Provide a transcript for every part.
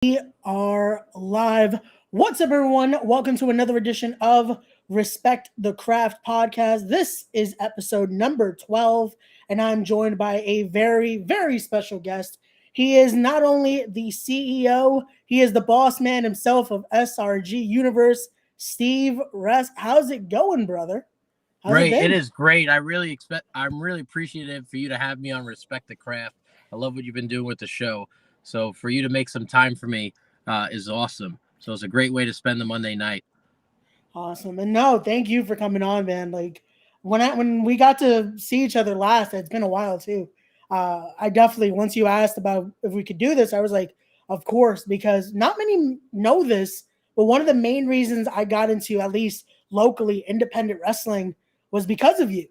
We are live. What's up, everyone? Welcome to another edition of Respect the Craft podcast. This is episode number 12, and I'm joined by a very, very special guest. He is not only the CEO, he is the boss man himself of SRG Universe, Steve Resk. How's it going, brother? How's it Great. It been? is great. I'm really appreciative for you to have me on Respect the Craft. I love what you've been doing with the show. So for you to make some time for me is awesome. So it's a great way to spend the Monday night. Awesome. And no, thank you for coming on, man. Like when we got to see each other last, it's been a while too. I definitely once you asked about if we could do this, I was like, of course, because not many know this, but one of the main reasons I got into at least locally independent wrestling was because of you.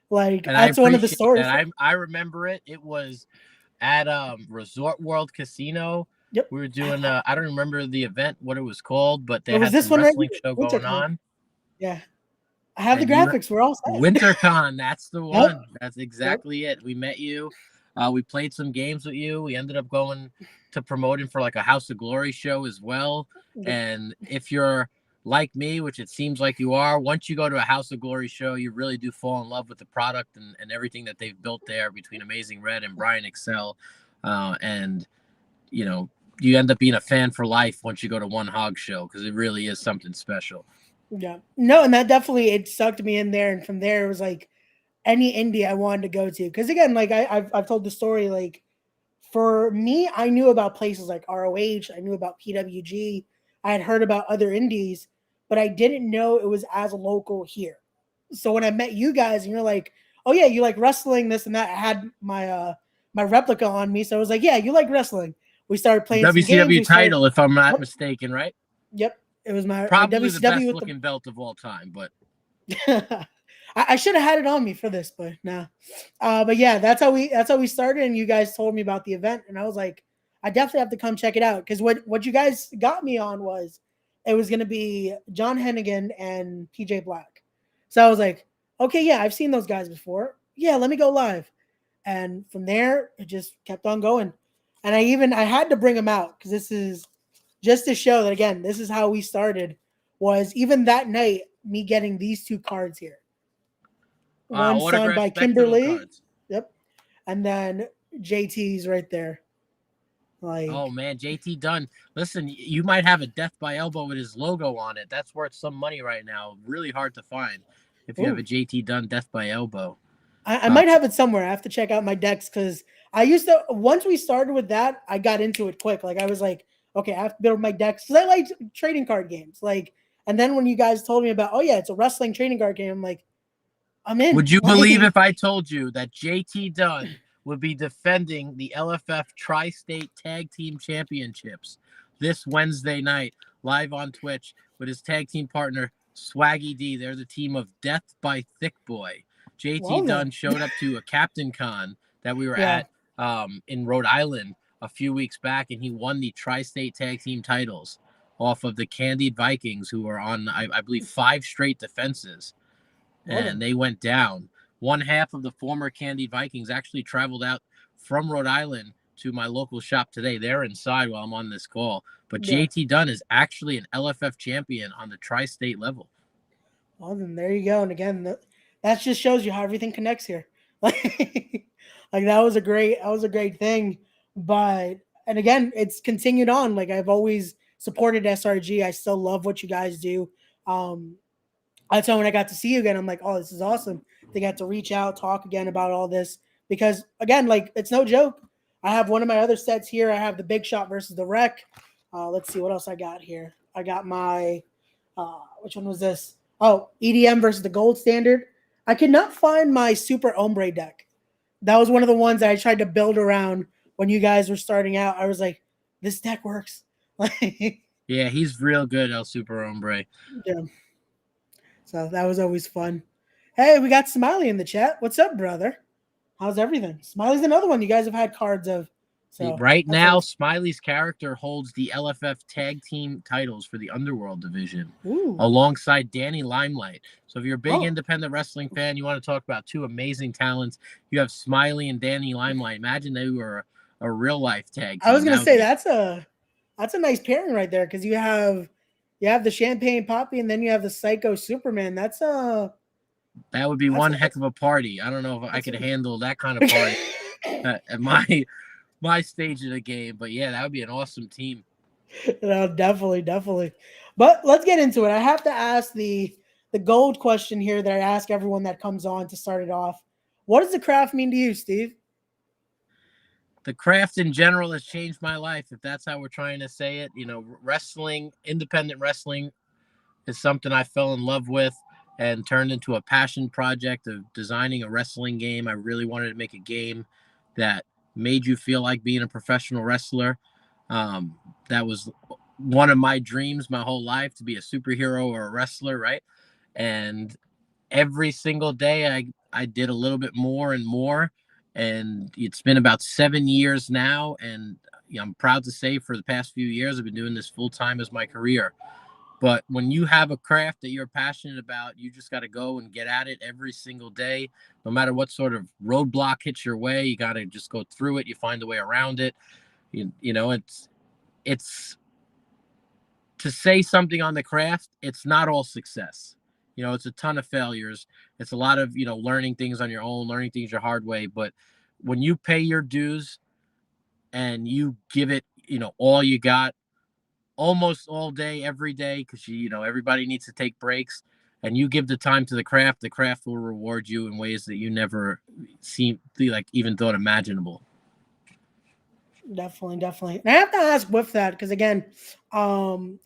Like And I that's one of the appreciate stories. that. I remember it. It was at Resort World Casino. Yep. We were doing I don't remember the event, what it was called, but they It was had this some one right wrestling here, show going WinterCon. on. Yeah. I have the And you graphics. We're all set. WinterCon, that's the Yep. one. That's exactly it. We met you. We played some games with you. We ended up going to promoting for like a House of Glory show as well. Yep. And if you're like me, which it seems like you are, once you go to a House of Glory show, you really do fall in love with the product and everything that they've built there between Amazing Red and Brian Excel. And, you know, you end up being a fan for life once you go to one Hog show because it really is something special. Yeah. No, and that definitely it sucked me in there. And from there it was like any indie I wanted to go to. Because again, like I've told the story, like for me, I knew about places like ROH, I knew about PWG, I had heard about other indies, but I didn't know it was as local here. So when I met you guys and you're like, oh yeah, you like wrestling, this and that, I had my replica on me. So I was like, yeah, you like wrestling. We started playing some games. WCW We started, title, if I'm not yep, mistaken, right? yep. It was my Probably the WCW best with looking belt of all time, but I should have had it on me for this, but no. But yeah, that's how we started. And you guys told me about the event, and I was like, I definitely have to come check it out because what you guys got me on was it was gonna be John Hennigan and PJ Black. So I was like, okay, yeah, I've seen those guys before. Yeah, let me go live. And from there, it just kept on going. And I had to bring them out because this is just to show that again, this is how we started. Was even that night me getting these two cards here. One signed autograph by spectacle Kimberly. cards. Yep. And then JT's right there. Like, Oh man, JT Dunn. Listen, you might have a Death by Elbow with his logo on it. That's worth some money right now. Really hard to find if you have ooh, a JT Dunn Death by Elbow. I Uh, might have it somewhere. I have to check out my decks because I used to once we started with that, I got into it quick. Like I was like, okay, I have to build my decks because I like trading card games. Like, and then when you guys told me about, oh yeah, it's a wrestling trading card game, I'm like, I'm in. would you believe Like, if I told you that JT Dunn would be defending the LFF Tri-State Tag Team Championships this Wednesday night live on Twitch with his tag team partner Swaggy D? They're the team of Death by Thick Boy. JT well Dunn then, showed up to a Captain Con that we were yeah. at in Rhode Island a few weeks back, and he won the Tri-State Tag Team titles off of the Candied Vikings, who are on, I believe, 5 straight defenses, Well and then, they went down. One half of the former Candied Vikings actually traveled out from Rhode Island to my local shop today. They're inside while I'm on this call. But yeah. JT Dunn is actually an LFF champion on the tri-state level. Well then, there you go. And again, that just shows you how everything connects here. Like that was a great thing. But and again, it's continued on. Like I've always supported SRG. I still love what you guys do. Um, that's why when I got to see you again, I'm like, oh, this is awesome. They got to reach out, talk again about all this because again, like it's no joke. I have one of my other sets here. I have the Big Shot versus the Wreck. Let's see what else I got here. I got my which one was this? Oh, EDM versus the Gold Standard. I could not find my Super Ombre deck. That was one of the ones that I tried to build around when you guys were starting out. I was like, this deck works. Like, Yeah, he's real good, El Super Hombre. yeah. So that was always fun. Hey, we got Smiley in the chat. What's up, brother? How's everything? Smiley's another one you guys have had cards of. So Right that's now, always, Smiley's character holds the LFF tag team titles for the Underworld division ooh. alongside Danny Limelight. So if you're a big Oh, independent wrestling fan, you want to talk about two amazing talents. You have Smiley and Danny Limelight. Imagine they were a real life tag I was team. gonna That would say be that's a nice pairing right there because you have the Champagne Poppy and then you have the Psycho Superman. that would be one heck of a party. I don't know if I That's could a handle that kind of party at my stage of the game, but yeah, that would be an awesome team. no, definitely, definitely. But let's get into it. I have to ask the gold question here that I ask everyone that comes on to start it off. What does the craft mean to you, Steve? The craft in general has changed my life, if that's how we're trying to say it. Wrestling, independent wrestling, is something I fell in love with and turned into a passion project of designing a wrestling game. I really wanted to make a game that made you feel like being a professional wrestler. Um, that was one of my dreams my whole life, to be a superhero or a wrestler, right? And every single day I did a little bit more and more. And it's been about 7 years now. And I'm proud to say for the past few years, I've been doing this full time as my career. But when you have a craft that you're passionate about, you just got to go and get at it every single day. No matter what sort of roadblock hits your way, you got to just go through it. You find a way around it. It's to say something on the craft, it's not all success. It's a ton of failures. It's a lot of, learning things on your own, learning things your hard way. But when you pay your dues and you give it, all you got, almost all day, every day, because everybody needs to take breaks, and you give the time to the craft will reward you in ways that you never seem like even thought imaginable. Definitely, definitely. And I have to ask with that because again,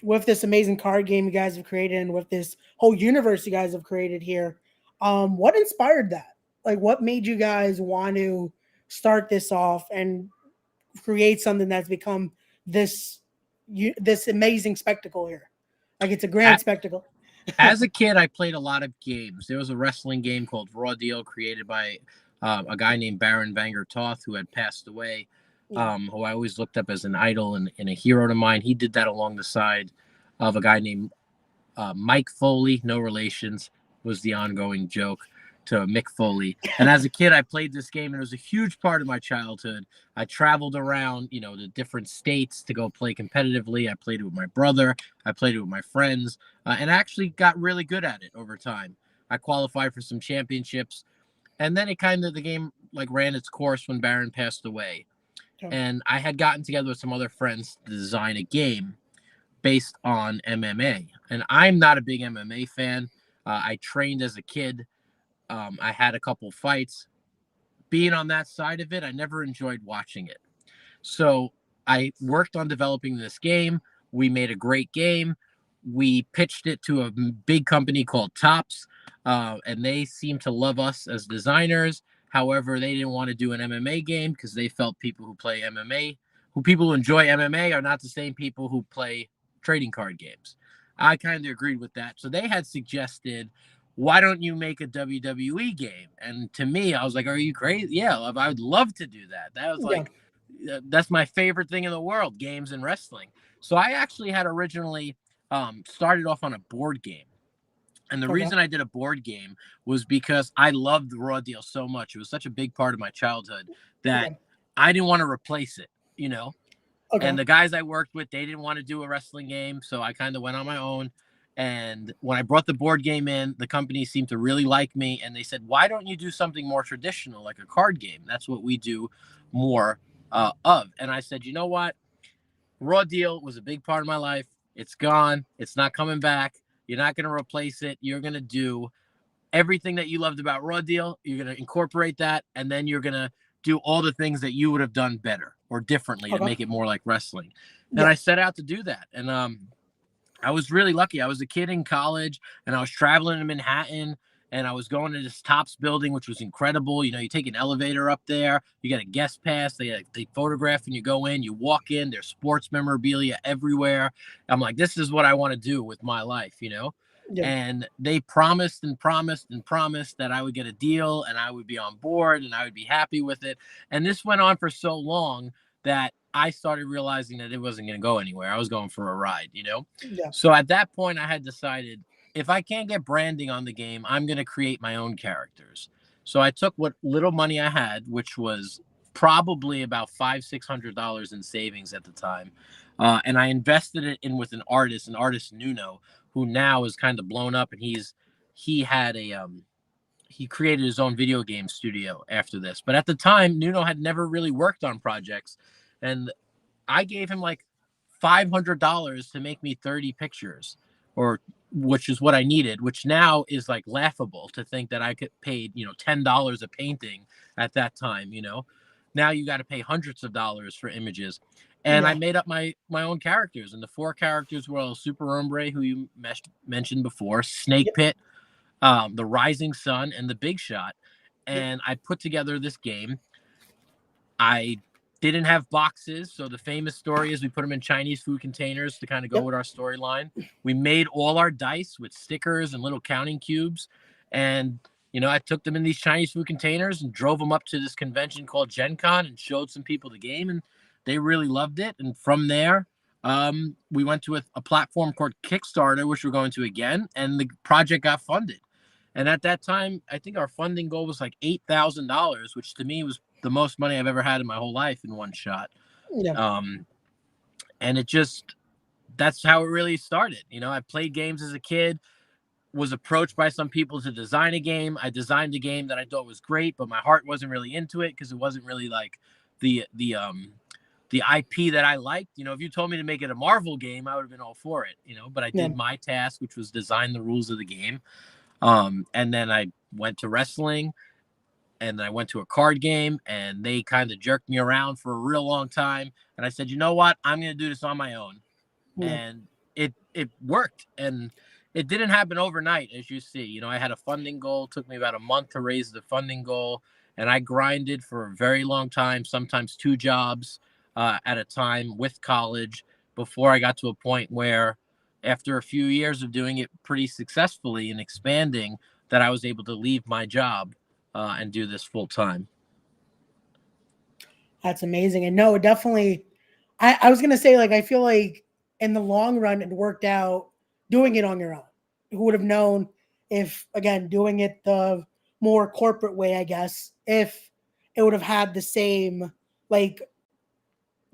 with this amazing card game you guys have created and with this whole universe you guys have created here, what inspired that? Like, what made you guys want to start this off and create something that's become this this amazing spectacle here? Like, it's a grand spectacle. As a kid, I played a lot of games. There was a wrestling game called Raw Deal created by a guy named Baron Vanger Toth, who had passed away, Yeah. who I always looked up as an idol and a hero to mine. He did that along the side of a guy named Mike Foley, no relations, was the ongoing joke to Mick Foley. And as a kid, I played this game, and it was a huge part of my childhood. I traveled around, to different states to go play competitively. I played it with my brother. I played it with my friends, and actually got really good at it over time. I qualified for some championships, and then the game like ran its course when Baron passed away. Okay. And I had gotten together with some other friends to design a game based on MMA. And I'm not a big MMA fan. I trained as a kid. I had a couple fights. Being on that side of it, I never enjoyed watching it. So I worked on developing this game. We made a great game. We pitched it to a big company called Tops, and they seemed to love us as designers. However, they didn't want to do an MMA game because they felt people who play MMA, people who enjoy MMA, are not the same people who play trading card games. I kind of agreed with that. So they had suggested, why don't you make a WWE game? And to me, I was like, are you crazy? Yeah, I would love to do that. That was Yeah. like, that's my favorite thing in the world, games and wrestling. So I actually had originally started off on a board game. And the Okay. reason I did a board game was because I loved the Raw Deal so much. It was such a big part of my childhood that Okay. I didn't want to replace it. Okay. And the guys I worked with, they didn't want to do a wrestling game. So I kind of went on my own. And when I brought the board game in, the company seemed to really like me. And they said, why don't you do something more traditional, like a card game? That's what we do more of. And I said, you know what? Raw Deal was a big part of my life. It's gone. It's not coming back. You're not going to replace it. You're going to do everything that you loved about Raw Deal. You're going to incorporate that. And then you're going to do all the things that you would have done better or differently to Okay. make it more like wrestling. And Yeah. I set out to do that. And I was really lucky. I was a kid in college, and I was traveling to Manhattan, and I was going to this Tops building, which was incredible. You take an elevator up there, you get a guest pass, they photograph and you go in, you walk in, there's sports memorabilia everywhere. I'm like, this is what I want to do with my life. Yeah. And they promised and promised and promised that I would get a deal and I would be on board and I would be happy with it. And this went on for so long that I started realizing that it wasn't going to go anywhere. I was going for a ride. Yeah. So at that point, I had decided, if I can't get branding on the game, I'm going to create my own characters. So I took what little money I had, which was probably about $500-$600 in savings at the time. And I invested it in with an artist Nuno, who now is kind of blown up, and he had a he created his own video game studio after this. But at the time, Nuno had never really worked on projects, and I gave him like $500 to make me 30 pictures, or which is what I needed, which now is like laughable to think that I could pay, $10 a painting at that time. Now you got to pay hundreds of dollars for images. And I made up my own characters, and the 4 characters were El Super Hombre, who you mentioned before, Snake Pit, the Rising Sun, and the Big Shot. And I put together this game. I didn't have boxes, so the famous story is we put them in Chinese food containers to kind of go with our storyline. We made all our dice with stickers and little counting cubes, and I took them in these Chinese food containers and drove them up to this convention called Gen Con and showed some people the game, and they really loved it. And from there, we went to a platform called Kickstarter, which we're going to again, and the project got funded. And at that time, I think our funding goal was like $8,000, which to me was the most money I've ever had in my whole life in one shot. And that's how it really started. I played games as a kid, was approached by some people to design a game. I designed a game that I thought was great, but my heart wasn't really into it because it wasn't really like the IP that I liked. If you told me to make it a Marvel game, I would have been all for it, but I did my task, which was design the rules of the game. And then I went to wrestling, and I went to a card game, and they kind of jerked me around for a real long time. And I said, you know what? I'm going to do this on my own. And it worked. And it didn't happen overnight, as you see. I had a funding goal. It took me about a month to raise the funding goal. And I grinded for a very long time, sometimes 2 jobs at a time with college, before I got to a point where, after a few years of doing it pretty successfully and expanding, that I was able to leave my job and do this full time. That's amazing. And no, definitely, I was going to say, I feel like in the long run, it worked out doing it on your own. Who would have known if, again, doing it the more corporate way, I guess, if it would have had the same, the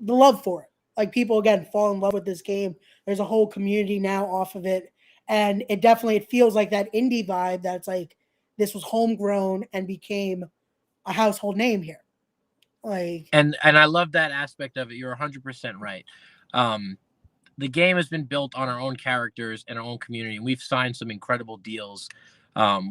love for it. People, again, fall in love with this game. There's a whole community now off of it. And it feels like that indie vibe that's this was homegrown and became a household name here. And I love that aspect of it. You're 100% right. The game has been built on our own characters and our own community, and we've signed some incredible deals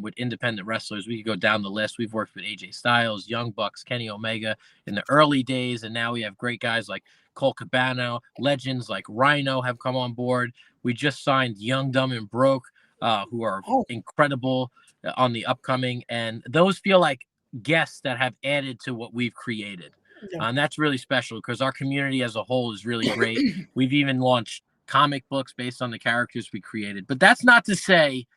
with independent wrestlers. We could go down the list. We've worked with AJ Styles, Young Bucks, Kenny Omega in the early days, and now we have great guys like Cole Cabana. Legends like Rhino have come on board. We just signed Young, Dumb, and Broke, who are incredible on the upcoming, and those feel like guests that have added to what we've created. And that's really special because our community as a whole is really great. We've even launched comic books based on the characters we created. But that's not to say,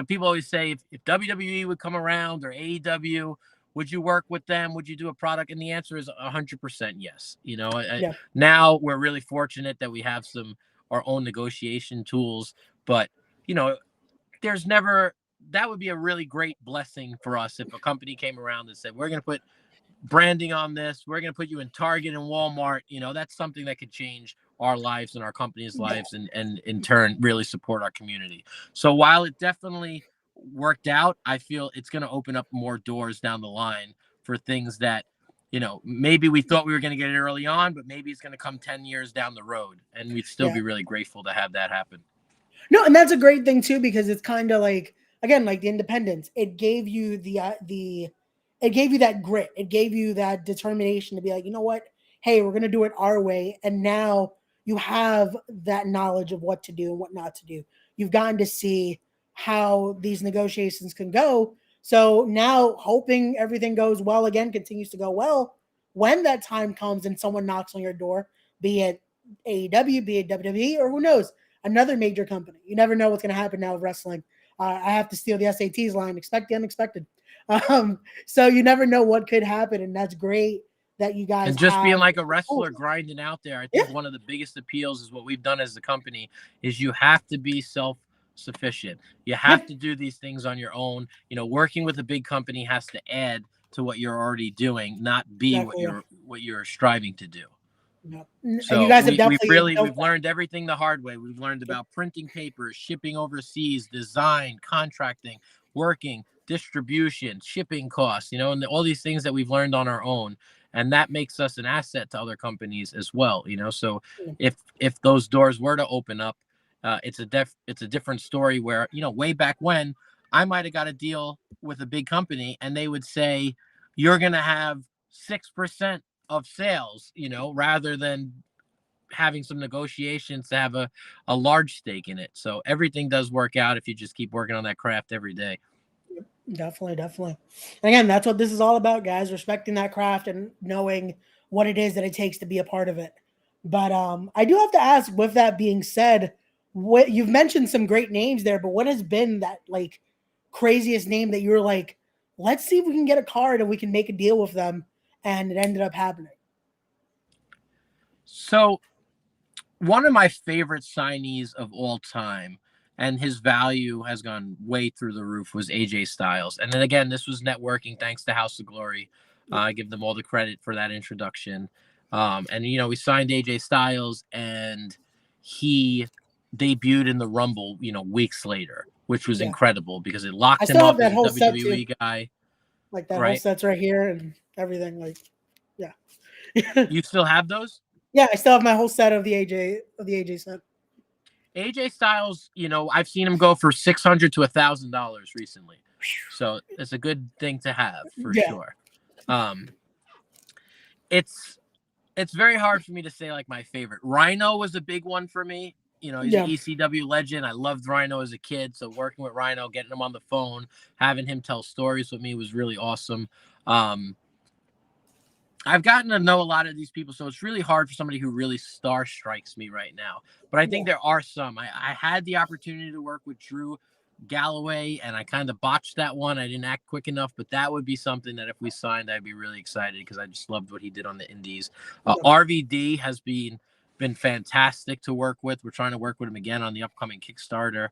people always say, if WWE would come around, or AEW, would you work with them? Would you do a product? And the answer is 100% yes. Now we're really fortunate that we have our own negotiation tools. But, there's never, that would be a really great blessing for us if a company came around and said, we're going to put branding on this, we're going to put you in Target and Walmart. That's something that could change our lives and our company's lives, and in turn really support our community. So while it definitely worked out, I feel it's going to open up more doors down the line for things that maybe we thought we were going to get it early on, but maybe it's going to come 10 years down the road, and we'd still be really grateful to have that happen. No, and that's a great thing too, because it's kind of again, the independence. It gave you it gave you that grit. It gave you that determination to be like, you know what? Hey, we're going to do it our way. And now you have that knowledge of what to do and what not to do. You've gotten to see how these negotiations can go. So now, hoping everything goes well again, continues to go well, when that time comes and someone knocks on your door, be it AEW, be it WWE, or who knows, another major company. You never know what's going to happen now with wrestling. I have to steal the SATs line, expect the unexpected. So you never know what could happen, and that's great that you guys, and just being like a wrestler grinding out there. I think one of the biggest appeals is what we've done as a company is you have to be self-sufficient. You have to do these things on your own. Working with a big company has to add to what you're already doing, not be what you're striving to do. Yeah. And you So guys have definitely we've learned everything the hard way. We've learned about printing papers, shipping overseas, design, contracting, working, distribution, shipping costs, and all these things that we've learned on our own. And that makes us an asset to other companies as well. So if those doors were to open up, it's a different story where, way back when I might have got a deal with a big company and they would say, you're going to have 6% of sales, rather than having some negotiations to have a large stake in it. So everything does work out if you just keep working on that craft every day. Definitely. And again, that's what this is all about, guys, respecting that craft and knowing what it is that it takes to be a part of it. But I do have to ask, with that being said, what you've mentioned some great names there, but what has been that like craziest name that you were like, let's see if we can get a card and we can make a deal with them, and it ended up happening? So one of my favorite signees of all time, and his value has gone way through the roof, was AJ Styles. And then again, this was networking thanks to House of Glory. I give them all the credit for that introduction. And we signed AJ Styles, and he debuted in the Rumble, weeks later, which was incredible because it locked him up as a WWE guy. Like that whole set's right here and everything. Like, yeah. You still have those? Yeah, I still have my whole set of the AJ set. AJ Styles, I've seen him go for $600 to $1,000 recently, so it's a good thing to have for sure. It's very hard for me to say like my favorite. Rhino was a big one for me. He's an ECW legend. I loved Rhino as a kid, so working with Rhino, getting him on the phone, having him tell stories with me was really awesome. I've gotten to know a lot of these people, so it's really hard for somebody who really star strikes me right now. But I think there are some. I had the opportunity to work with Drew Galloway, and I kind of botched that one. I didn't act quick enough, but that would be something that if we signed, I'd be really excited because I just loved what he did on the indies. RVD has been fantastic to work with. We're trying to work with him again on the upcoming Kickstarter.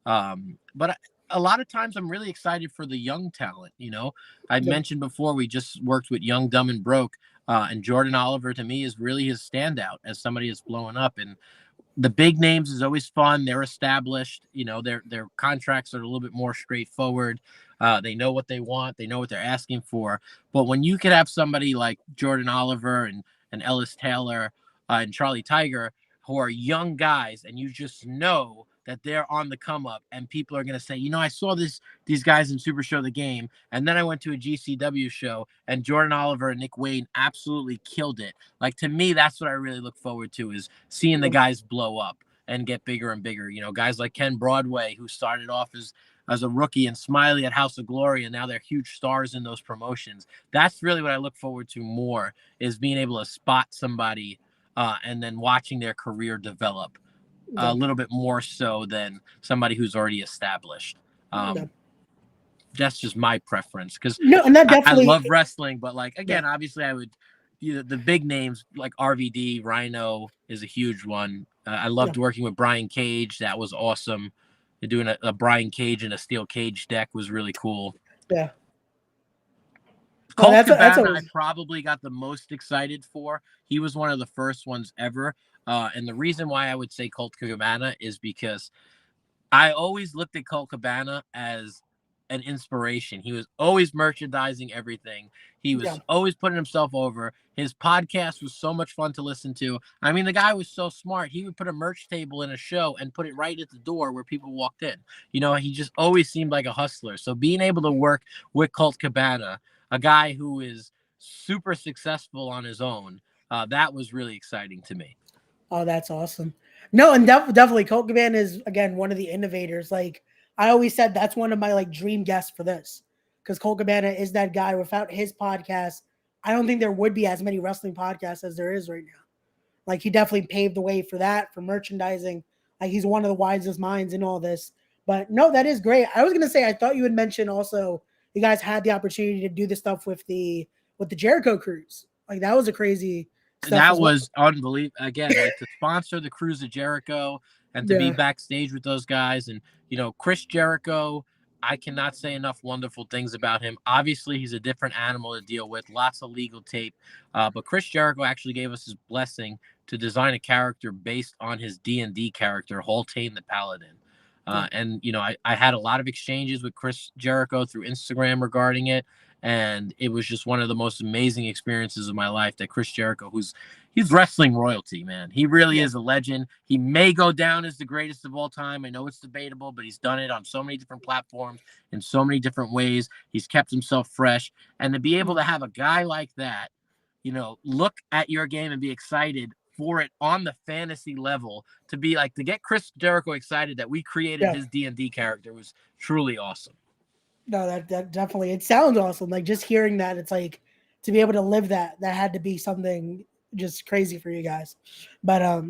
But a lot of times I'm really excited for the young talent. I mentioned before, we just worked with Young, Dumb, and Broke, and Jordan Oliver to me is really his standout as somebody that's blowing up. And the big names is always fun. They're established. Their contracts are a little bit more straightforward. They know what they want. They know what they're asking for. But when you could have somebody like Jordan Oliver and Ellis Taylor and Charlie Tiger, who are young guys, and you just know that they're on the come up, and people are going to say, I saw these guys in Super Show the Game, and then I went to a GCW show, and Jordan Oliver and Nick Wayne absolutely killed it. Like, to me, that's what I really look forward to, is seeing the guys blow up and get bigger and bigger. Guys like Ken Broadway, who started off as a rookie, and Smiley at House of Glory, and now they're huge stars in those promotions. That's really what I look forward to more, is being able to spot somebody and then watching their career develop a little bit more so than somebody who's already established. That's just my preference, because I love wrestling, but like, again, obviously I would, the big names like RVD, Rhino is a huge one. I loved working with Brian Cage. That was awesome. Doing a Brian Cage and a steel cage deck was really cool. Yeah. Colt Cabana, I probably got the most excited for. He was one of the first ones ever. And the reason why I would say Colt Cabana is because I always looked at Colt Cabana as an inspiration. He was always merchandising everything. He was always putting himself over. His podcast was so much fun to listen to. I mean, the guy was so smart. He would put a merch table in a show and put it right at the door where people walked in. He just always seemed like a hustler. So being able to work with Colt Cabana, a guy who is super successful on his own, that was really exciting to me. Oh, that's awesome. No, and definitely Colt Cabana is, again, one of the innovators. Like, I always said, that's one of my like dream guests for this, because Colt Cabana is that guy. Without his podcast, I don't think there would be as many wrestling podcasts as there is right now. Like, he definitely paved the way for that, for merchandising. Like, he's one of the wisest minds in all this. But no, that is great. I was gonna say, I thought you had mentioned also you guys had the opportunity to do this stuff with the Jericho cruise. Like, that was a crazy. That was unbelievable. Again, like, to sponsor the Cruise of Jericho and to be backstage with those guys, and Chris Jericho I cannot say enough wonderful things about him. Obviously, he's a different animal to deal with, lots of legal tape. But Chris Jericho actually gave us his blessing to design a character based on his D&D character, Holtane the Paladin. And, you know, I had a lot of exchanges with Chris Jericho through Instagram regarding it. And it was just one of the most amazing experiences of my life that Chris Jericho, he's wrestling royalty, man. He really is a legend. He may go down as the greatest of all time. I know it's debatable, but he's done it on so many different platforms in so many different ways. He's kept himself fresh. And to be able to have a guy like that, you know, look at your game and be excited for it on the fantasy level, to be like, to get Chris Jericho excited that we created his D&D character was truly awesome. No, that definitely, it sounds awesome. Like, just hearing that, it's like, to be able to live that had to be something just crazy for you guys. But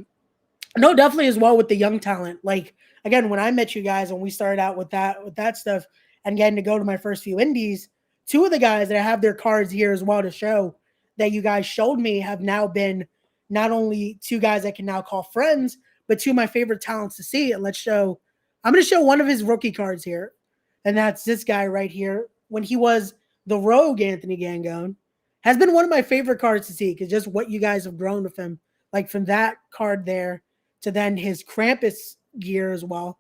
no, definitely as well with the young talent. Like, again, when I met you guys and we started out with that stuff and getting to go to my first few indies, two of the guys that have their cards here as well to show that you guys showed me have now been not only two guys I can now call friends, but two of my favorite talents to see. And I'm going to show one of his rookie cards here. And that's this guy right here. When he was the Rogue Anthony Gangone, has been one of my favorite cards to see, because just what you guys have grown with him, like from that card there to then his Krampus gear as well.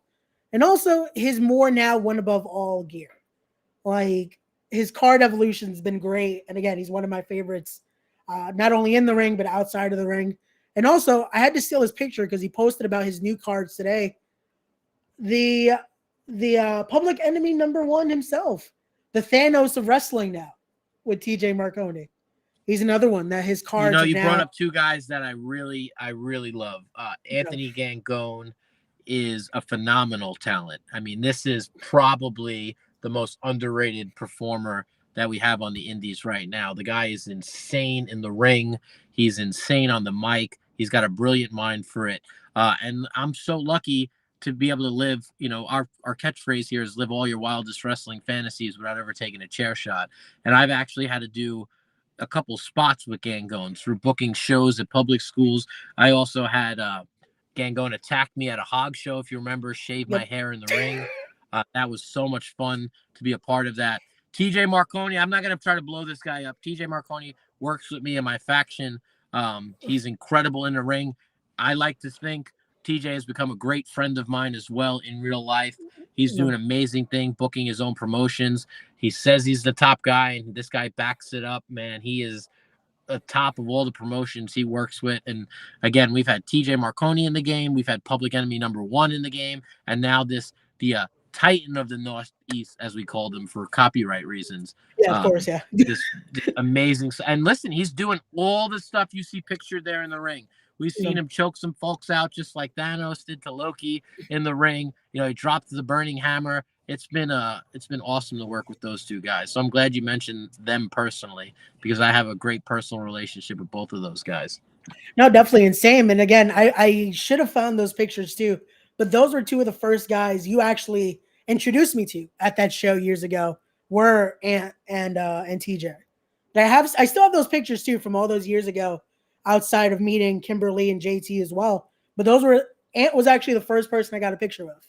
And also his more now one above all gear. Like, his card evolution has been great. And again, he's one of my favorites, not only in the ring, but outside of the ring. And also, I had to steal his picture because he posted about his new cards today. The Public Enemy #1 himself, the Thanos of wrestling now, with TJ Marconi. He's another one that his cards. You know, you brought up two guys that I really love. Anthony Gangone is a phenomenal talent. I mean, this is probably the most underrated performer that we have on the indies right now. The guy is insane in the ring. He's insane on the mic. He's got a brilliant mind for it. And I'm so lucky to be able to live, you know, our catchphrase here is live all your wildest wrestling fantasies without ever taking a chair shot. And I've actually had to do a couple spots with Gangone through booking shows at public schools. I also had Gangone attack me at a hog show, if you remember, shave my hair in the ring. That was so much fun to be a part of that. TJ Marconi, I'm not going to try to blow this guy up. TJ Marconi works with me in my faction. He's incredible in the ring. I like to think TJ has become a great friend of mine as well in real life. He's doing an amazing thing, booking his own promotions. He says he's the top guy, and this guy backs it up, man. He is the top of all the promotions he works with. And again, we've had TJ Marconi in the game. We've had Public Enemy #1 in the game. And now the Titan of the Northeast, as we called him for copyright reasons. Yeah, of course, yeah. this amazing. And listen, he's doing all the stuff you see pictured there in the ring. We've seen him choke some folks out just like Thanos did to Loki in the ring. You know, he dropped the burning hammer. It's been awesome to work with those two guys. So I'm glad you mentioned them personally, because I have a great personal relationship with both of those guys. No, definitely insane. And again, I should have found those pictures too, but those were two of the first guys you actually introduced me to at that show years ago, were and TJ. I still have those pictures too from all those years ago, outside of meeting Kimberly and JT as well. But Ant was actually the first person I got a picture of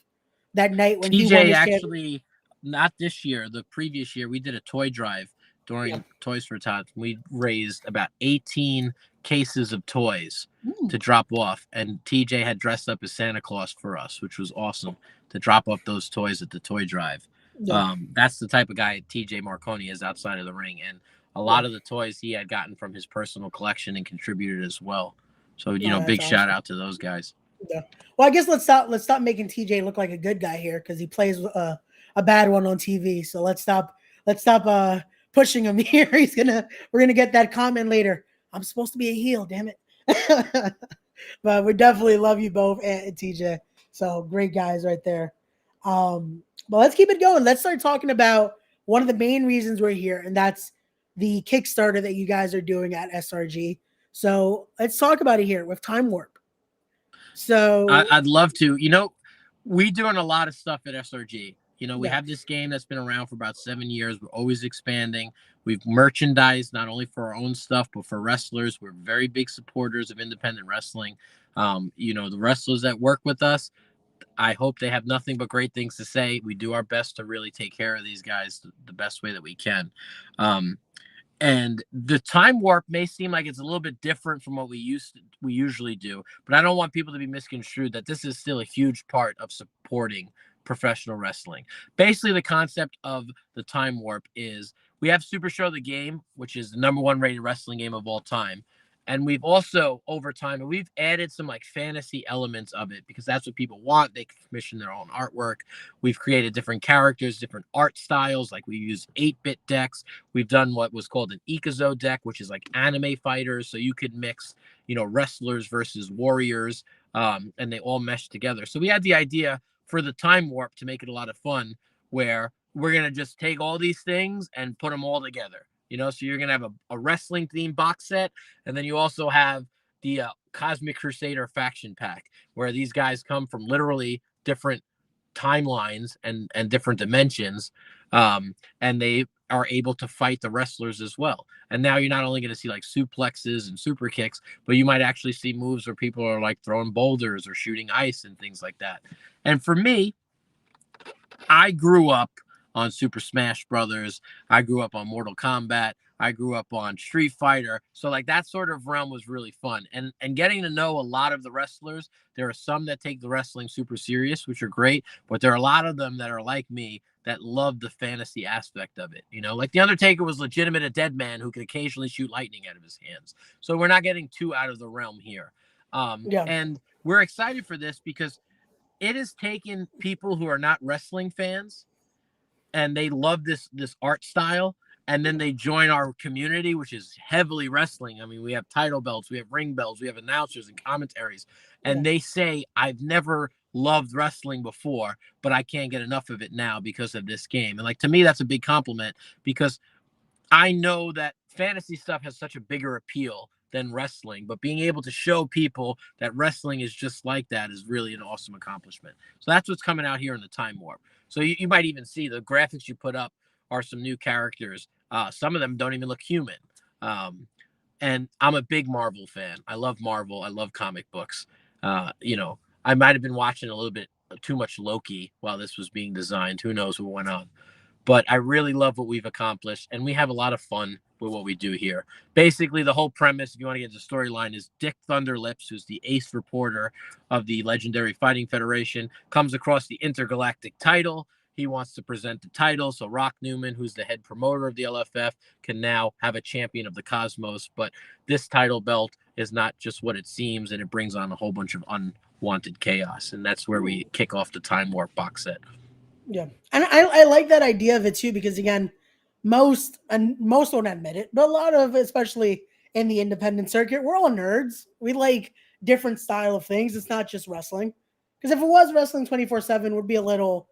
that night when TJ he won his actually, not this year, the previous year, we did a toy drive during Toys for Tots. We raised about 18 cases of toys to drop off, and TJ had dressed up as Santa Claus for us, which was awesome, to drop off those toys at the toy drive. That's the type of guy TJ Marconi is outside of the ring, and a lot of the toys he had gotten from his personal collection and contributed as well. So, you know, big awesome. Shout out to those guys. Yeah. Well, I guess let's stop making TJ look like a good guy here, because he plays a bad one on TV. So let's stop pushing him here. We're gonna get that comment later. I'm supposed to be a heel, damn it. But we definitely love you both, Ant and TJ. So great guys right there. But let's keep it going. Let's start talking about one of the main reasons we're here, and that's the Kickstarter that you guys are doing at SRG. So let's talk about it here with Time Warp. So I'd love to. You know, we're doing a lot of stuff at SRG. You know, we have this game that's been around for about 7 years. We're always expanding. We've merchandised not only for our own stuff, but for wrestlers. We're very big supporters of independent wrestling. You know, the wrestlers that work with us, I hope they have nothing but great things to say. We do our best to really take care of these guys the best way that we can. And the time warp may seem like it's a little bit different from what we usually do, but I don't want people to be misconstrued that this is still a huge part of supporting professional wrestling. Basically, the concept of the time warp is we have Super Show the Game, which is the #1 rated wrestling game of all time. And we've also, over time, we've added some like fantasy elements of it because that's what people want. They can commission their own artwork. We've created different characters, different art styles. Like we use 8-bit decks. We've done what was called an Ikazo deck, which is like anime fighters. So you could mix, wrestlers versus warriors, and they all mesh together. So we had the idea for the time warp to make it a lot of fun, where we're going to just take all these things and put them all together. So you're going to have a wrestling themed box set. And then you also have the Cosmic Crusader faction pack, where these guys come from literally different timelines and different dimensions. And they are able to fight the wrestlers as well. And now you're not only going to see like suplexes and super kicks, but you might actually see moves where people are like throwing boulders or shooting ice and things like that. And for me, I grew up on Super Smash Brothers. I grew up on Mortal Kombat. I grew up on Street Fighter. So like that sort of realm was really fun. And getting to know a lot of the wrestlers, there are some that take the wrestling super serious, which are great, but there are a lot of them that are like me that love the fantasy aspect of it. Like The Undertaker was legitimate a dead man who could occasionally shoot lightning out of his hands. So we're not getting too out of the realm here. And we're excited for this because it has taken people who are not wrestling fans and they love this art style, and then they join our community, which is heavily wrestling. I mean, we have title belts, we have ring belts, we have announcers and commentaries, and they say, I've never loved wrestling before, but I can't get enough of it now because of this game. And like, to me, that's a big compliment, because I know that fantasy stuff has such a bigger appeal than wrestling, but being able to show people that wrestling is just like that is really an awesome accomplishment. So that's what's coming out here in the time warp. So you might even see the graphics you put up are some new characters. Some of them don't even look human. And I'm a big Marvel fan. I love Marvel. I love comic books. I might have been watching a little bit too much Loki while this was being designed. Who knows what went on? But I really love what we've accomplished, and we have a lot of fun with what we do here. Basically, the whole premise, if you want to get into the storyline, is Dick Thunderlips, who's the ace reporter of the Legendary Fighting Federation, comes across the intergalactic title. He wants to present the title, so Rock Newman, who's the head promoter of the LFF, can now have a champion of the cosmos. But this title belt is not just what it seems, and it brings on a whole bunch of unwanted chaos, and that's where we kick off the Time Warp box set. Yeah. And I like that idea of it too, because again, most won't admit it, but a lot of, especially in the independent circuit, we're all nerds. We like different style of things. It's not just wrestling. Because if it was wrestling 24/7, would be a little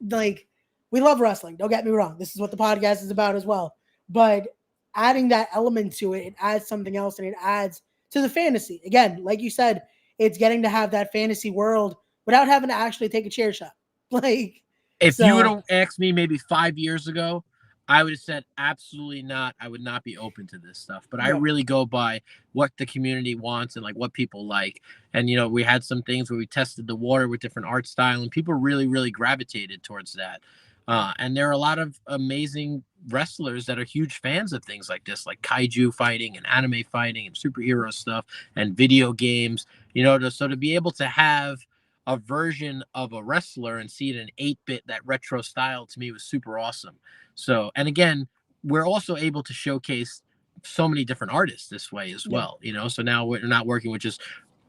like, we love wrestling. Don't get me wrong. This is what the podcast is about as well. But adding that element to it, it adds something else, and it adds to the fantasy. Again, like you said, it's getting to have that fantasy world without having to actually take a chair shot. Like, if you would have asked me maybe 5 years ago, I would have said absolutely not. I would not be open to this stuff. But I really go by what the community wants and like what people like. And, we had some things where we tested the water with different art style, and people really, really gravitated towards that. And there are a lot of amazing wrestlers that are huge fans of things like this, like kaiju fighting and anime fighting and superhero stuff and video games, so to be able to have a version of a wrestler and see it in 8-bit, that retro style, to me was super awesome. So, and again, we're also able to showcase so many different artists this way as well, so now we're not working with just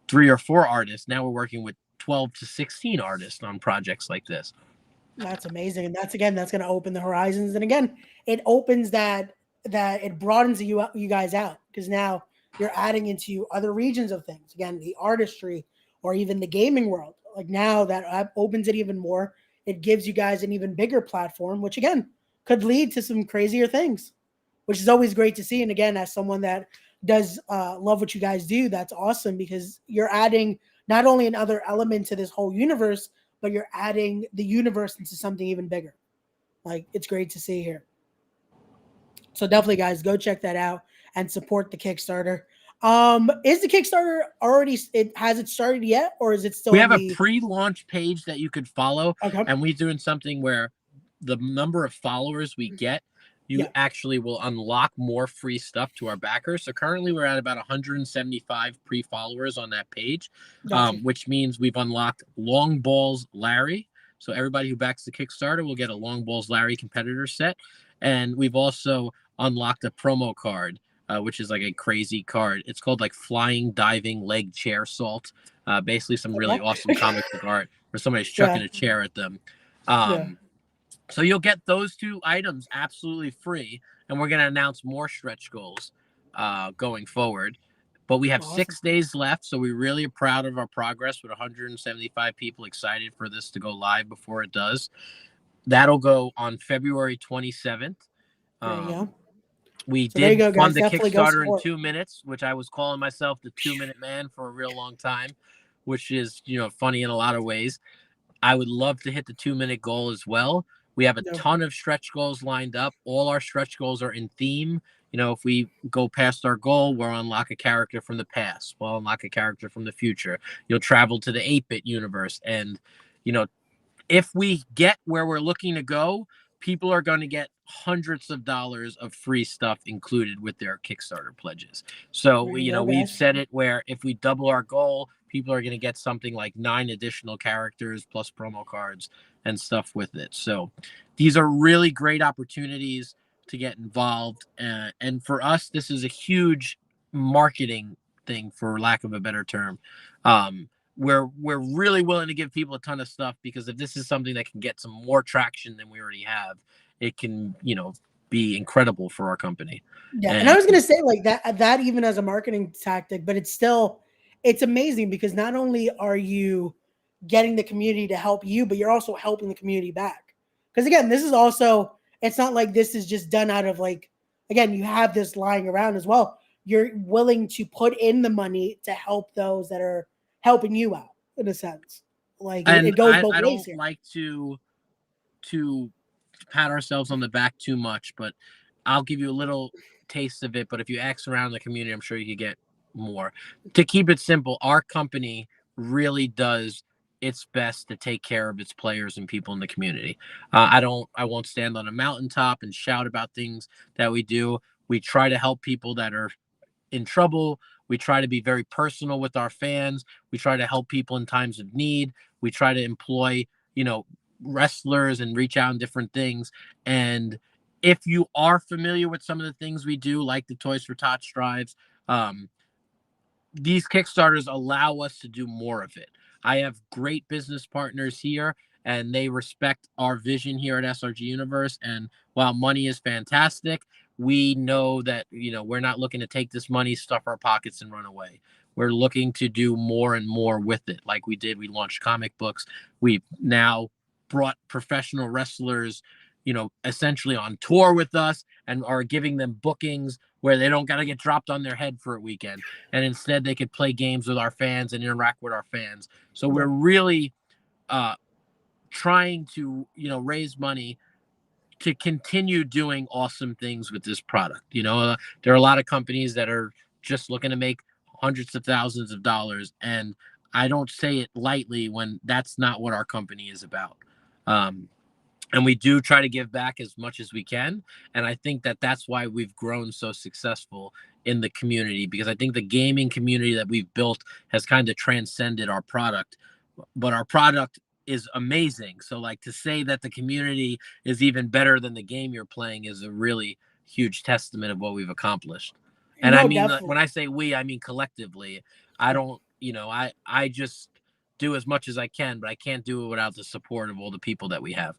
3 or 4 artists. Now we're working with 12 to 16 artists on projects like this. That's amazing. And that's going to open the horizons. And again, it opens that it broadens you guys out, because now you're adding into other regions of things. Again, the artistry or even the gaming world. Like, now that opens it even more. It gives you guys an even bigger platform, which again could lead to some crazier things, which is always great to see. And again, as someone that does love what you guys do, that's awesome, because you're adding not only another element to this whole universe, but you're adding the universe into something even bigger. Like, it's great to see here. So definitely, guys, go check that out and support the Kickstarter. Is the Kickstarter already? It started yet, or is it still We in have a the? pre-launch page that you could follow, Okay. and we're doing something where the number of followers we get, you Yeah. actually will unlock more free stuff to our backers. So currently we're at about 175 pre-followers on that page, Gotcha. which means we've unlocked Long Balls Larry. So everybody who backs the Kickstarter will get a Long Balls Larry competitor set. And we've also unlocked a promo card, which is like a crazy card. It's called like Flying Diving Leg Chair Salt. Basically some really awesome Okay. comic book art where somebody's Yeah. chucking a chair at them. Yeah. So you'll get those two items absolutely free, and we're going to announce more stretch goals going forward. But we have Awesome. 6 days left, so we really are proud of our progress with 175 people excited for this to go live before it does. That'll go on February 27th. There you go. We So there you did go, fund guys. the Definitely go Kickstarter in support. 2 minutes, which I was calling myself the 2 minute man for a real long time, which is, funny in a lot of ways. I would love to hit the 2 minute goal as well. We have a No. ton of stretch goals lined up. All our stretch goals are in theme. If we go past our goal, we'll unlock a character from the past. We'll unlock a character from the future. You'll travel to the 8-bit universe. And, if we get where we're looking to go, people are going to get hundreds of dollars of free stuff included with their Kickstarter pledges. So, There you go, we've guys. said it where if we double our goal, people are going to get something like 9 additional characters plus promo cards and stuff with it. So these are really great opportunities to get involved. And for us, this is a huge marketing thing, for lack of a better term. We're really willing to give people a ton of stuff, because if this is something that can get some more traction than we already have, it can, be incredible for our company. Yeah, and I And was gonna say like that even as a marketing tactic, but it's amazing because not only are you getting the community to help you, but you're also helping the community back. Because again, this is also it's not like this is just done out of like again, you have this lying around as well. You're willing to put in the money to help those that are helping you out in a sense. Like it goes both I ways don't here. like to pat ourselves on the back too much, but I'll give you a little taste of it. But if you ask around the community, I'm sure you could get more. To keep it simple, our company really does its best to take care of its players and people in the community. I won't stand on a mountaintop and shout about things that we do. We try to help people that are in trouble. We try to be very personal with our fans. We try to help people in times of need. We try to employ, wrestlers and reach out in different things. And if you are familiar with some of the things we do, like the Toys for Tots drives, these Kickstarters allow us to do more of it. I have great business partners here, and they respect our vision here at SRG Universe. And while money is fantastic, we know that, we're not looking to take this money, stuff our pockets, and run away. We're looking to do more and more with it. Like we did, we launched comic books. We've now brought professional wrestlers, essentially on tour with us, and are giving them bookings where they don't got to get dropped on their head for a weekend. And instead they could play games with our fans and interact with our fans. So we're Yeah. really trying to, raise money to continue doing awesome things with this product. There are a lot of companies that are just looking to make hundreds of thousands of dollars. And I don't say it lightly when that's not what our company is about. And we do try to give back as much as we can. And I think that that's why we've grown so successful in the community, because I think the gaming community that we've built has kind of transcended our product. But our product is amazing. So, like, to say that the community is even better than the game you're playing is a really huge testament of what we've accomplished. And I No, mean, when definitely. I say we, I mean collectively. I Yeah. don't, I just do as much as I can, but I can't do it without the support of all the people that we have.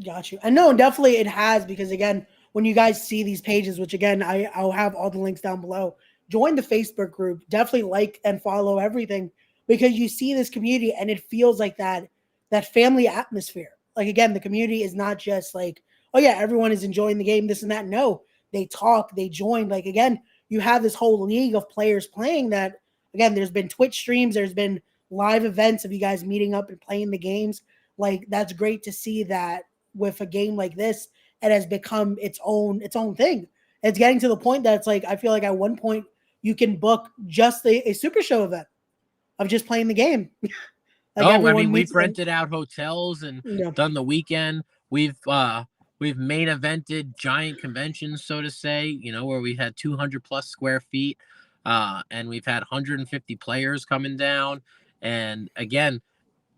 Got you. And no, definitely it has because again, when you guys see these pages, which again I'll have all the links down below, join the Facebook group. Definitely like and follow everything because you see this community and it feels like that family atmosphere. Like again, the community is not just like, oh yeah, everyone is enjoying the game, this and that. No, they talk, they join. Like again, you have this whole league of players playing that. Again, there's been Twitch streams, there's been live events of you guys meeting up and playing the games. Like that's great to see that with a game like this, it has become its own thing. It's getting to the point that it's like I feel like at one point you can book just a super show event of just playing the game. Like Oh, I everyone mean, meets we've again. rented out hotels and Yeah. done the weekend. We've main evented giant conventions, so to say, where we had 200 plus square feet, and we've had 150 players coming down. And again,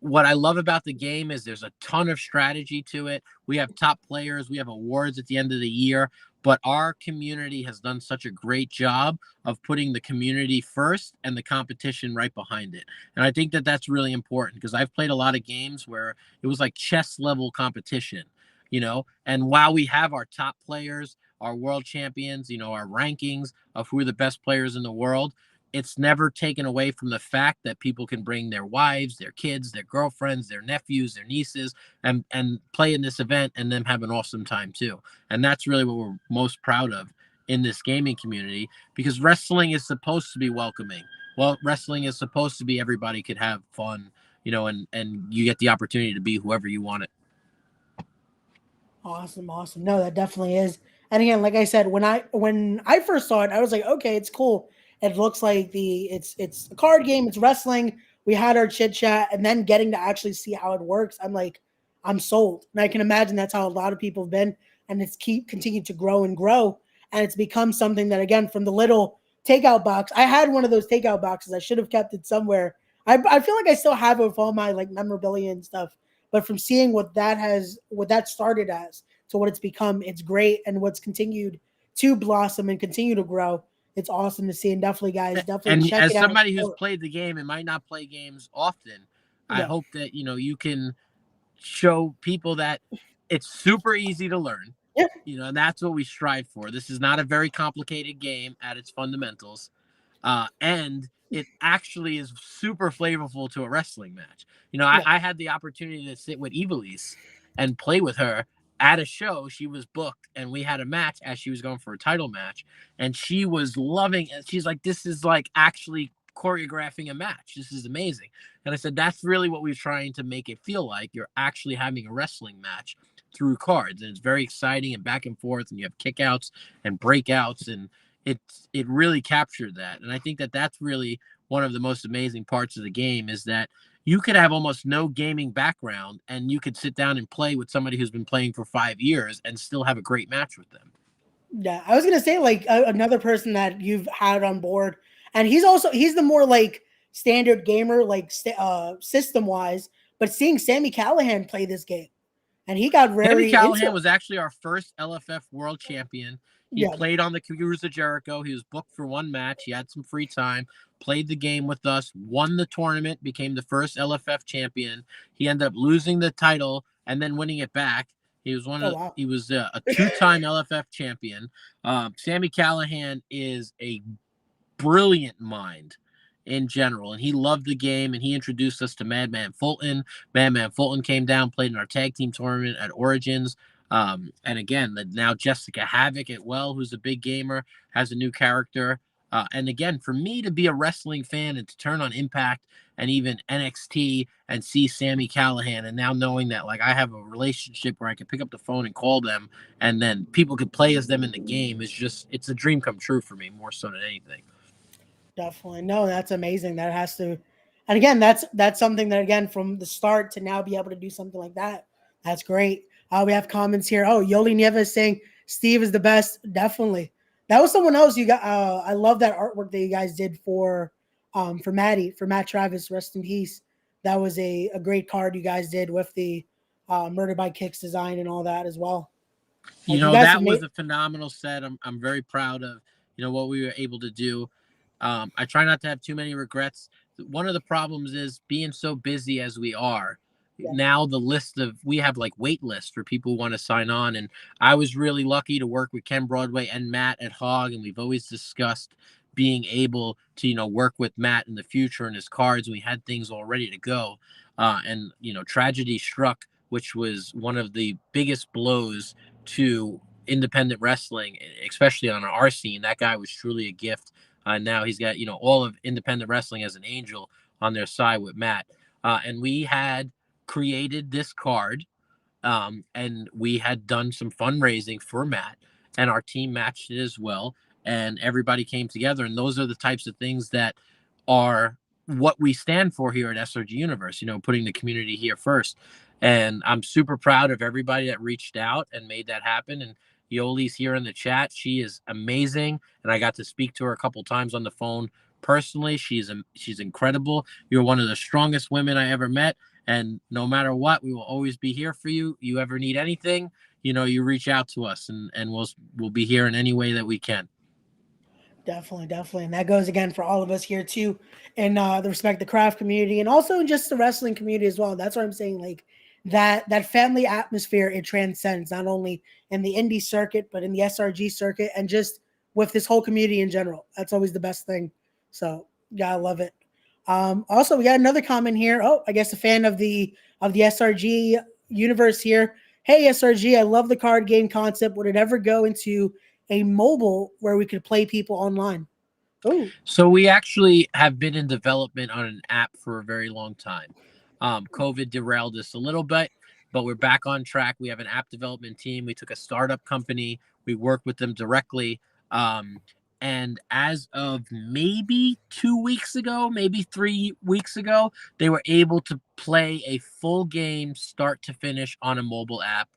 what I love about the game is there's a ton of strategy to it. We have top players, we have awards at the end of the year, but our community has done such a great job of putting the community first and the competition right behind it. And I think that that's really important because I've played a lot of games where it was like chess level competition, and while we have our top players, our world champions, our rankings of who are the best players in the world, it's never taken away from the fact that people can bring their wives, their kids, their girlfriends, their nephews, their nieces, and play in this event and them have an awesome time too. And that's really what we're most proud of in this gaming community, because wrestling is supposed to be welcoming. Well, wrestling is supposed to be everybody could have fun, and you get the opportunity to be whoever you want it. Awesome, awesome. No, that definitely is. And again, like I said, when I first saw it, I was like, okay, it's cool. It looks like it's a card game, it's wrestling. We had our chit chat, and then getting to actually see how it works, I'm like, I'm sold. And I can imagine that's how a lot of people have been, and it's keep continuing to grow and grow. And it's become something that again, from the little takeout box. I had one of those takeout boxes. I should have kept it somewhere. I feel like I still have it with all my like memorabilia and stuff, but from seeing what that started as to what it's become, it's great, and what's continued to blossom and continue to grow. It's awesome to see, and definitely, guys, definitely And check as it out. somebody who's played the game and might not play games often, I Yeah, hope that you can show people that it's super easy to learn. yeah, And that's what we strive for. This is not a very complicated game at its fundamentals. And it actually is super flavorful to a wrestling match. yeah. I had the opportunity to sit with Evilise and play with her at a show. She was booked, and we had a match as she was going for a title match, and she was loving it. She's like, "This is like actually choreographing a match. This is amazing." And I said, "That's really what we're trying to make it feel like. You're actually having a wrestling match through cards, and it's very exciting and back and forth, and you have kickouts and breakouts, and it really captured that." And I think that that's really one of the most amazing parts of the game, is that you could have almost no gaming background and you could sit down and play with somebody who's been playing for 5 years and still have a great match with them. Yeah, I was gonna say like another person that you've had on board, and he's the more like standard gamer, like system wise. But seeing Sammy Callahan play this game, and he got Sammy very into Callahan it. was actually our first LFF world champion. He Yeah, played on the Cruise of Jericho. He was booked for one match. He had some free time, played the game with us, won the tournament, became the first LFF champion. He ended up losing the title and then winning it back. oh wow, He was a two-time LFF champion. Sammy Callahan is a brilliant mind in general, and he loved the game, and he introduced us to Madman Fulton. Madman Fulton came down, played in our tag team tournament at Origins. And again, now Jessica Havoc at Well, who's a big gamer, has a new character. And again, for me to be a wrestling fan and to turn on Impact and even NXT and see Sammy Callahan, and now knowing that like I have a relationship where I can pick up the phone and call them, and then people could play as them in the game, is just, it's a dream come true for me more so than anything. definitely. No, that's amazing. That has to, and again, that's something that again from the start to now be able to do something like that. That's great. We have comments here. Oh, Yoli Nieves saying Steve is the best. Definitely. That was someone else you got. I love that artwork that you guys did for Matt Travis. Rest in peace. That was a great card you guys did with the Murder by Kicks design and all that as well. Like you guys have That made. was a phenomenal set. I'm very proud of, what we were able to do. I try not to have too many regrets. One of the problems is being so busy as we are. Yeah, Now we have like wait lists for people who want to sign on. And I was really lucky to work with Ken Broadway and Matt at Hog. And we've always discussed being able to, work with Matt in the future and his cards. And we had things all ready to go. And, tragedy struck, which was one of the biggest blows to independent wrestling, especially on our scene. That guy was truly a gift. Now he's got, all of independent wrestling as an angel on their side with Matt. And we had created this card, and we had done some fundraising for Matt, and our team matched it as well. and everybody came together. And those are the types of things that are what we stand for here at SRG Universe, putting the community here first. And I'm super proud of everybody that reached out and made that happen. And Yoli's here in the chat. She is amazing. And I got to speak to her a couple times on the phone personally. She's incredible. You're one of the strongest women I ever met. And no matter what, we will always be here for you. You ever need anything, you reach out to us, and we'll be here in any way that we can. Definitely. And that goes again for all of us here too, in the Respect the Craft community, and also just the wrestling community as well. That's what I'm saying. Like that family atmosphere, it transcends not only in the indie circuit, but in the SRG circuit, and just with this whole community in general. That's always the best thing. So yeah, I love it. Also, we got another comment here. Oh, I guess a fan of the SRG universe here. Hey, SRG, I love the card game concept. Would it ever go into a mobile where we could play people online? Oh, so we actually have been in development on an app for a very long time. COVID derailed us a little bit, but we're back on track. We have an app development team. We took a startup company. We work with them directly. And as of maybe 2 weeks ago, maybe 3 weeks ago, they were able to play a full game start to finish on a mobile app.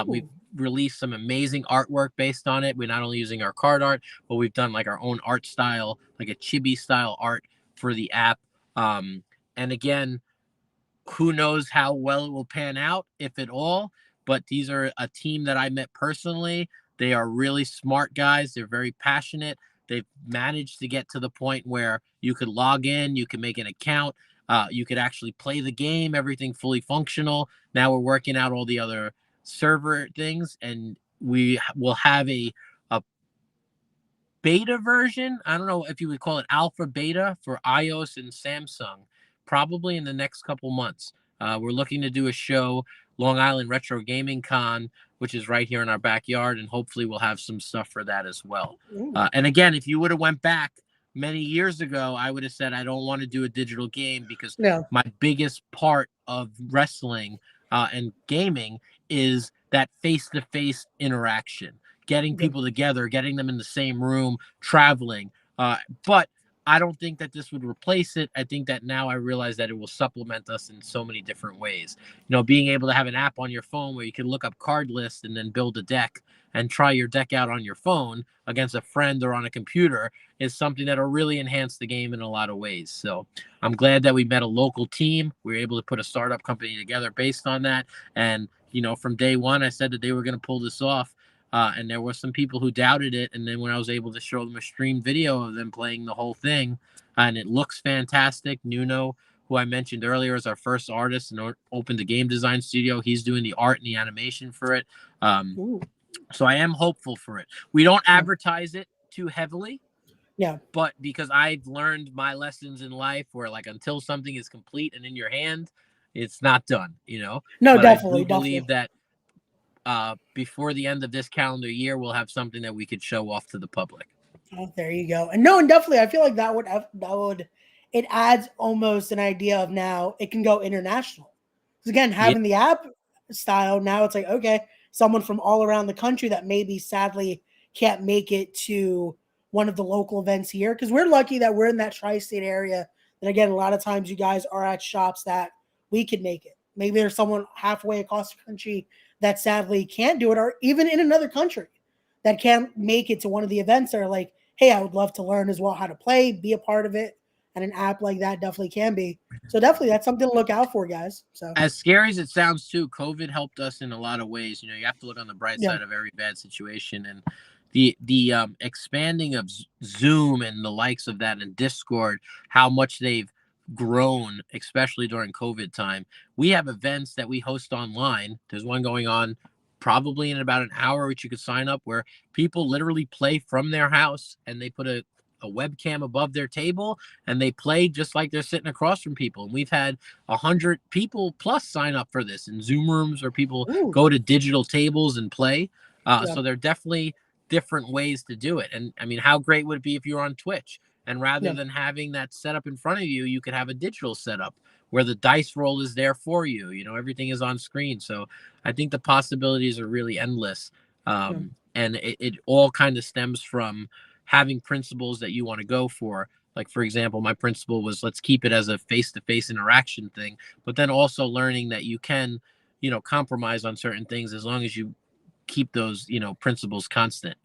We've released some amazing artwork based on it. We're not only using our card art, but we've done like our own art style, like a chibi style art for the app. And again, who knows how well it will pan out, if at all. But these are a team that I met personally. They are really smart guys. They're very passionate. They've managed to get to the point where you could log in, you can make an account, you could actually play the game, everything fully functional. Now we're working out all the other server things, and we will have a beta version. I don't know if you would call it alpha beta for iOS and Samsung, probably in the next couple months. We're looking to do a show, Long Island Retro Gaming Con, which is right here in our backyard, and hopefully we'll have some stuff for that as well. And again, if you would have went back many years ago, I would have said I don't want to do a digital game, because my biggest part of wrestling and gaming is that face-to-face interaction, getting people together, getting them in the same room, traveling. But I don't think that this would replace it. I think that now I realize that it will supplement us in so many different ways. Being able to have an app on your phone where you can look up card lists and then build a deck and try your deck out on your phone against a friend or on a computer is something that will really enhance the game in a lot of ways. So I'm glad that we met a local team. We were able to put a startup company together based on that. And, from day one, I said that they were going to pull this off. And there were some people who doubted it. And then when I was able to show them a stream video of them playing the whole thing, and it looks fantastic. Nuno, who I mentioned earlier, is our first artist and opened the game design studio. He's doing the art and the animation for it. So I am hopeful for it. We don't advertise it too heavily. Yeah. But because I've learned my lessons in life where, like, until something is complete and in your hand, it's not done, No, but definitely. I do believe that before the end of this calendar year, we'll have something that we could show off to the public. Oh, there you go. And definitely, I feel like that would it adds almost an idea of now it can go international. Because again, having the app style, now it's like, okay, someone from all around the country that maybe sadly can't make it to one of the local events here. Because we're lucky that we're in that tri-state area. And again, a lot of times you guys are at shops that we could make it. Maybe there's someone halfway across the country that sadly can't do it, or even in another country that can't make it to one of the events that are like, hey, I would love to learn as well how to play, be a part of it. And an app like that definitely can be. So definitely that's something to look out for, guys. So as scary as it sounds too, COVID helped us in a lot of ways. You have to look on the bright side of every bad situation. And the expanding of Zoom and the likes of that, and Discord, how much they've grown, especially during COVID time. We have events that we host online. There's one going on probably in about an hour, which you could sign up, where people literally play from their house, and they put a webcam above their table and they play just like they're sitting across from people. And we've had 100 people plus sign up for this in Zoom rooms, or people go to digital tables and play. So there are definitely different ways to do it. And I mean, how great would it be if you're on Twitch, and rather than having that setup in front of you, you could have a digital setup where the dice roll is there for you. Everything is on screen. So I think the possibilities are really endless. And it all kind of stems from having principles that you want to go for. Like, for example, my principle was let's keep it as a face-to-face interaction thing, but then also learning that you can, compromise on certain things as long as you keep those, principles constant.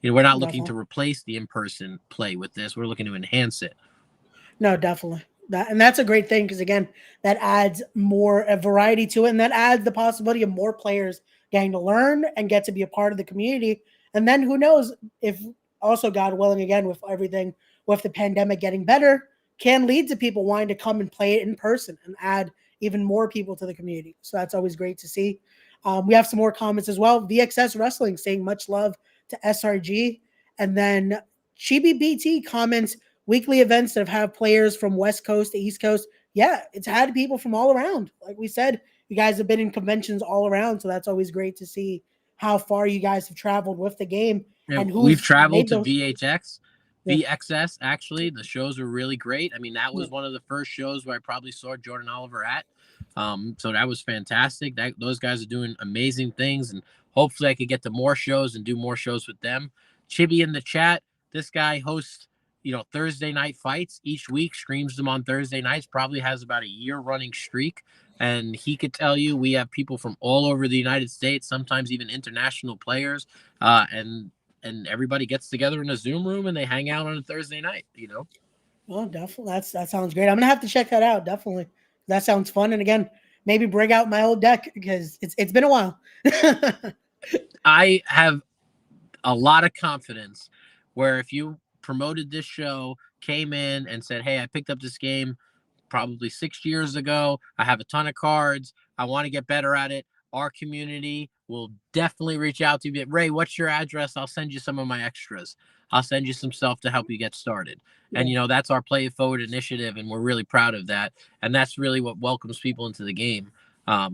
We're not looking to Definitely. replace the in-person play with this. We're looking to enhance it. No, definitely. And that's a great thing because again, that adds more a variety to it, and that adds the possibility of more players getting to learn and get to be a part of the community. And then who knows if also God willing, again with everything with the pandemic getting better, can lead to people wanting to come and play it in person and add even more people to the community. So that's always great to see. We have some more comments as well. VXS Wrestling saying much love to SRG, and then Chibi BT comments weekly events that have players from West Coast to East Coast. Yeah, it's had people from all around. Like we said, you guys have been in conventions all around, so that's always great to see how far you guys have traveled with the game and We've who's traveled made to those. Yeah, VXS. Actually, the shows were really great. I mean, that yeah, was one of the first shows where I probably saw Jordan Oliver at. So that was fantastic. Those guys are doing amazing things, and hopefully, I could get to more shows and do more shows with them. Chibi in the chat. This guy hosts, Thursday night fights each week. Streams them on Thursday nights. Probably has about a year running streak. And he could tell you we have people from all over the United States, sometimes even international players, and everybody gets together in a Zoom room and they hang out on a Thursday night. well, definitely. That sounds great. I'm gonna have to check that out. Definitely, that sounds fun. And again, maybe bring out my old deck because it's been a while. I have a lot of confidence where if you promoted this show, came in and said, hey, I picked up this game probably 6 years ago. I have a ton of cards. I want to get better at it. Our community will definitely reach out to you. Ray, what's your address? I'll send you some of my extras. I'll send you some stuff to help you get started. And, Yeah. that's our Play It Forward initiative, and we're really proud of that. And that's really what welcomes people into the game.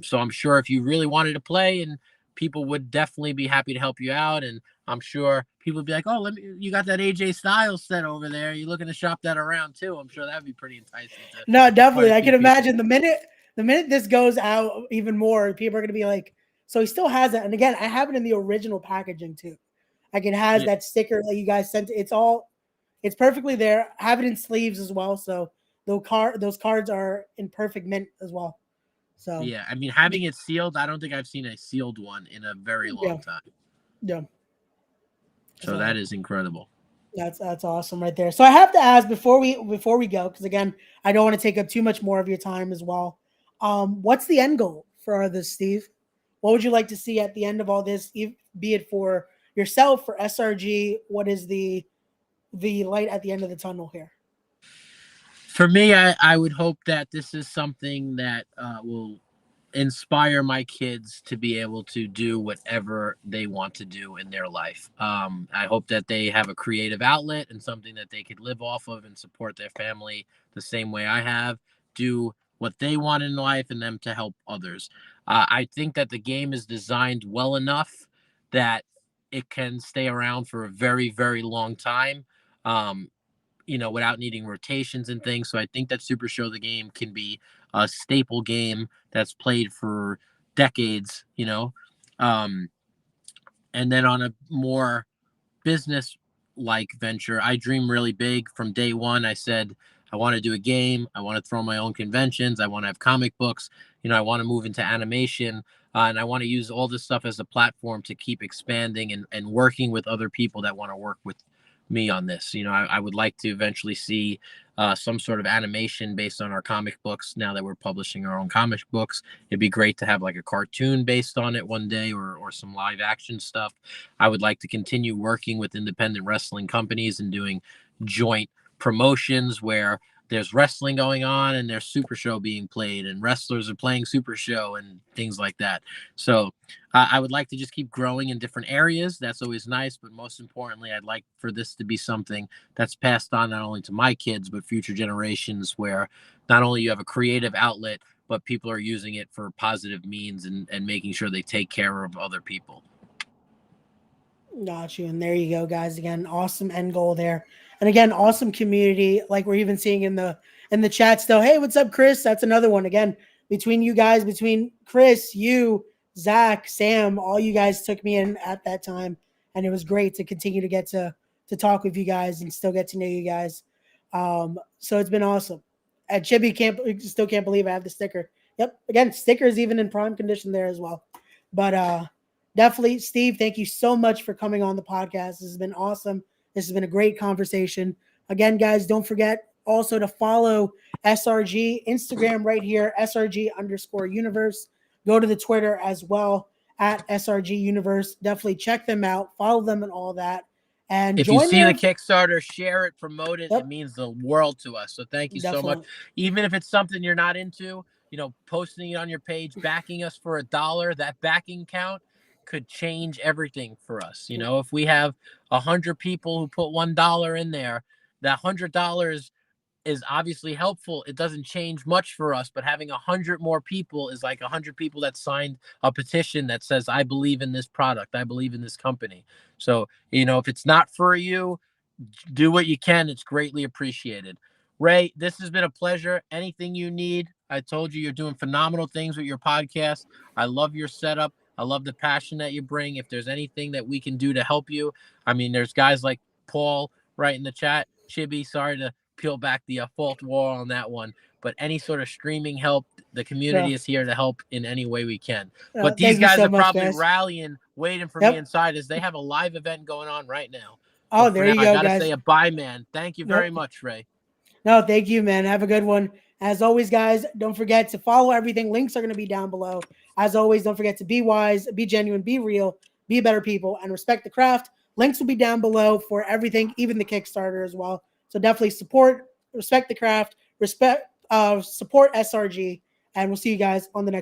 So I'm sure if you really wanted to play, and people would definitely be happy to help you out. And I'm sure people would be like, oh, you got that AJ Styles set over there. You looking to shop that around too? I'm sure that'd be pretty enticing to No, quite definitely. a I few can people. imagine the minute this goes out even more, people are gonna be like, so he still has it. And again, I have it in the original packaging too. Like it has Yeah. that sticker that you guys sent. It's perfectly there. I have it in sleeves as well. So those cards are in perfect mint as well. So Yeah. I mean, having it sealed, I don't think I've seen a sealed one in a very yeah, long time. yeah. So that So is incredible. that's awesome right there. So I have to ask before we go, because again, I don't want to take up too much more of your time as well. What's the end goal for this, Steve? What would you like to see at the end of all this, be it for yourself, for SRG? What is the light at the end of the tunnel here? For me, I would hope that this is something that will inspire my kids to be able to do whatever they want to do in their life. I hope that they have a creative outlet and something that they could live off of and support their family the same way I have, do what they want in life, and them to help others. I think that the game is designed well enough that it can stay around for a very, very long time. Um, without needing rotations and things. So I think that Super Show the game can be a staple game that's played for decades. Um, and then on a more business like venture, I dream really big from day one. I said, I want to do a game. I want to throw my own conventions. I want to have comic books. I want to move into animation. And I want to use all this stuff as a platform to keep expanding and working with other people that want to work with me on this. I would like to eventually see some sort of animation based on our comic books now that we're publishing our own comic books. It'd be great to have like a cartoon based on it one day, or some live action stuff. I would like to continue working with independent wrestling companies and doing joint promotions where there's wrestling going on and there's Super Show being played and wrestlers are playing Super Show and things like that. So I would like to just keep growing in different areas. That's always nice. But most importantly, I'd like for this to be something that's passed on not only to my kids, but future generations, where not only you have a creative outlet, but people are using it for positive means and making sure they take care of other people. Got you. And there you go, guys. Again, awesome end goal there. And again, awesome community. Like we're even seeing in the chat still. Hey, what's up, Chris? That's another one. Again, between you guys, between Chris, you, Zach, Sam, all you guys took me in at that time. And it was great to continue to get to to talk with you guys and still get to know you guys. So it's been awesome. And Chibi still can't believe I have the sticker. Yep. Again, stickers even in prime condition there as well. But definitely, Steve, thank you so much for coming on the podcast. This has been awesome. This has been a great conversation. Again, guys, don't forget also to follow SRG Instagram right here, SRG_universe. Go to the Twitter as well at SRG Universe. Definitely check them out, follow them and all that. And if you join see their the Kickstarter, share it, promote it. Yep. It means the world to us. So thank you so much. Definitely. Even if it's something you're not into, posting it on your page, backing us for $1, that backing count could change everything for us. If we have 100 people who put $1 in there, that $100 is obviously helpful. It doesn't change much for us, but having 100 more people is like 100 people that signed a petition that says, I believe in this product. I believe in this company. So, if it's not for you, do what you can. It's greatly appreciated. Ray, this has been a pleasure. Anything you need, I told you, you're doing phenomenal things with your podcast. I love your setup. I love the passion that you bring. If there's anything that we can do to help you, there's guys like Paul right in the chat. Chibi, sorry to peel back the fault wall on that one, but any sort of streaming help, the community is here to help in any way we can. But these thank you guys so are much, probably guys. rallying, waiting for me inside as they have a live event going on right now. Oh, But there now, you go, I gotta guys. say a bye, man. Thank you very much, Ray. No, thank you, man. Have a good one. As always, guys, don't forget to follow everything. Links are going to be down below. As always, don't forget to be wise, be genuine, be real, be better people, and respect the craft. Links will be down below for everything, even the Kickstarter as well. So definitely respect the craft, support SRG, and we'll see you guys on the next